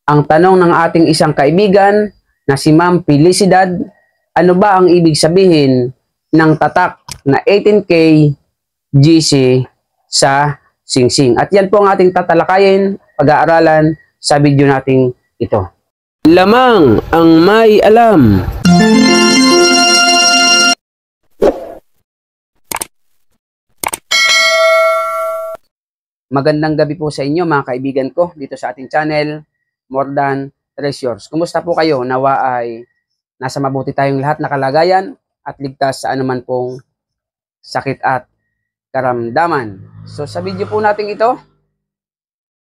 Ang tanong ng ating isang kaibigan na si Ma'am Felicidad, ano ba ang ibig sabihin ng tatak na 18K GC sa singsing? At yan po ang ating tatalakayin, pag-aaralan sa video nating ito. Lamang ang may alam. Magandang gabi po sa inyo mga kaibigan ko dito sa ating channel, More Than Treasures. Kumusta po kayo? Nawa ay nasa mabuti tayong lahat na kalagayan at ligtas sa anuman pong sakit at karamdaman. So sa video po natin ito,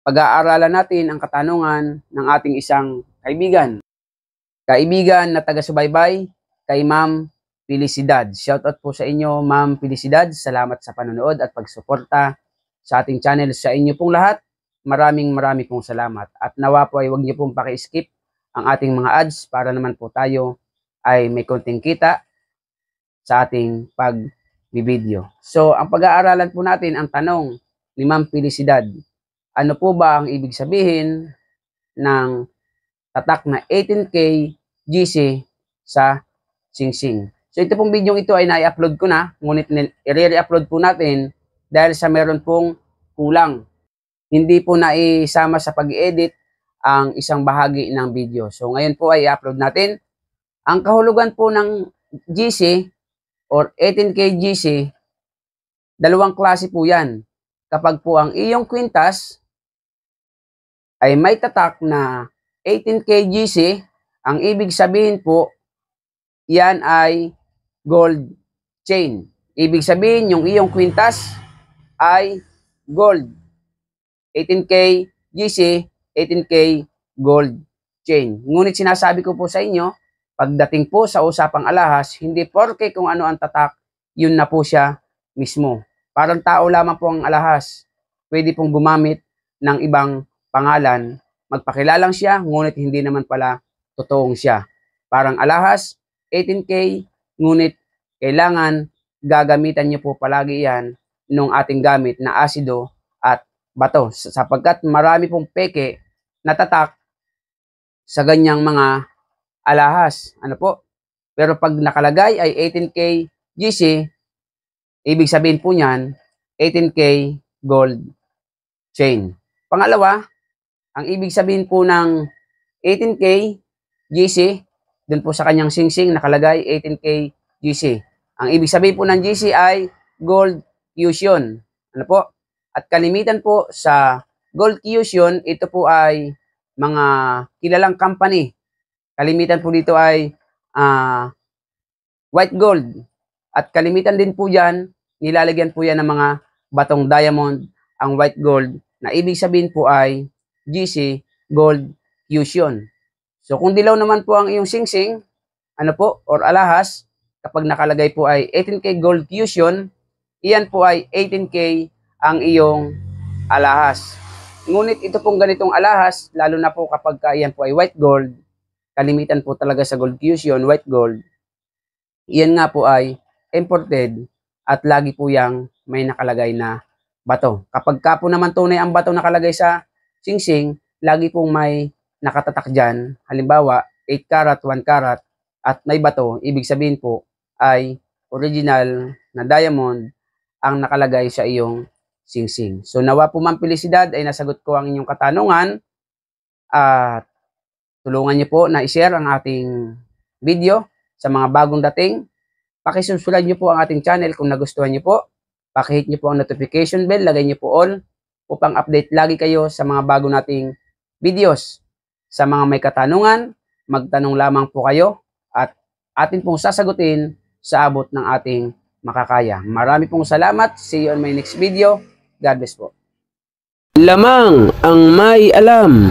pag-aaralan natin ang katanungan ng ating isang kaibigan. Kaibigan na taga-subaybay kay Ma'am Felicidad. Shoutout po sa inyo Ma'am Felicidad. Salamat sa panonood at pagsuporta sa ating channel. Sa inyo pong lahat, maraming pong salamat. At nawa po ay huwag niyo pong paki-skip ang ating mga ads para naman po tayo ay may konting kita sa ating pag-video. So, ang pag-aaralan po natin, ang tanong ni Ma'am Felicidad, ano po ba ang ibig sabihin ng tatak na 18K GC sa singsing? So, ito pong video ito ay na-upload ko na, ngunit i-re-upload po natin dahil sa meron pong kulang. Hindi po naisama sa pag-edit ang isang bahagi ng video. So ngayon po ay i-upload natin. Ang kahulugan po ng GC or 18K GC, dalawang klase po yan. Kapag po ang iyong kwintas ay may tatak na 18K GC, ang ibig sabihin po, yan ay gold chain. Ibig sabihin yung iyong kwintas ay gold. 18K GC, 18K gold chain. Ngunit sinasabi ko po sa inyo, pagdating po sa usapang alahas, hindi porke kung ano ang tatak, yun na po siya mismo. Parang tao lamang po ang alahas. Pwede pong gumamit ng ibang pangalan. Magpakilalang siya, ngunit hindi naman pala totoong siya. Parang alahas, 18K, ngunit kailangan gagamitan niyo po palagi yan nung ating gamit na asido at bato, sapagkat marami pong peke na tatak sa ganyang mga alahas. Ano po? Pero pag nakalagay ay 18K GC, ibig sabihin po niyan 18K gold chain. Pangalawa, ang ibig sabihin po ng 18K GC, dun po sa kanyang singsing nakalagay 18K GC. Ang ibig sabihin po ng GC ay gold fusion. Ano po? At kalimitan po sa gold fusion, ito po ay mga kilalang company. Kalimitan po dito ay white gold. At kalimitan din po dyan, nilalagyan po yan ng mga batong diamond, ang white gold, na ibig sabihin po ay GC gold fusion. So kung dilaw naman po ang iyong singsing, ano po, or alahas, kapag nakalagay po ay 18K gold fusion, iyan po ay 18K ang iyong alahas. Ngunit ito pong ganitong alahas, lalo na po kapag iyan po ay white gold, kalimitan po talaga sa gold fusion, white gold, iyan nga po ay imported at lagi po yang may nakalagay na bato. Kapag ka po naman tunay ang bato nakalagay sa singsing, lagi pong may nakatatak dyan, halimbawa 8 karat, 1 karat, at may bato, ibig sabihin po ay original na diamond ang nakalagay sa iyong singsing. So nawa po Ma'am Felicidad ay nasagot ko ang inyong katanungan at tulungan niyo po na i-share ang ating video sa mga bagong dating. Pakisubscribe niyo po ang ating channel kung nagustuhan niyo po. Pakihit niyo po ang notification bell, lagay niyo po all upang update lagi kayo sa mga bago nating videos. Sa mga may katanungan, magtanong lamang po kayo at atin pong sasagutin sa abot ng ating makakaya. Marami pong salamat. See you on my next video. God bless po. Lamang ang may alam.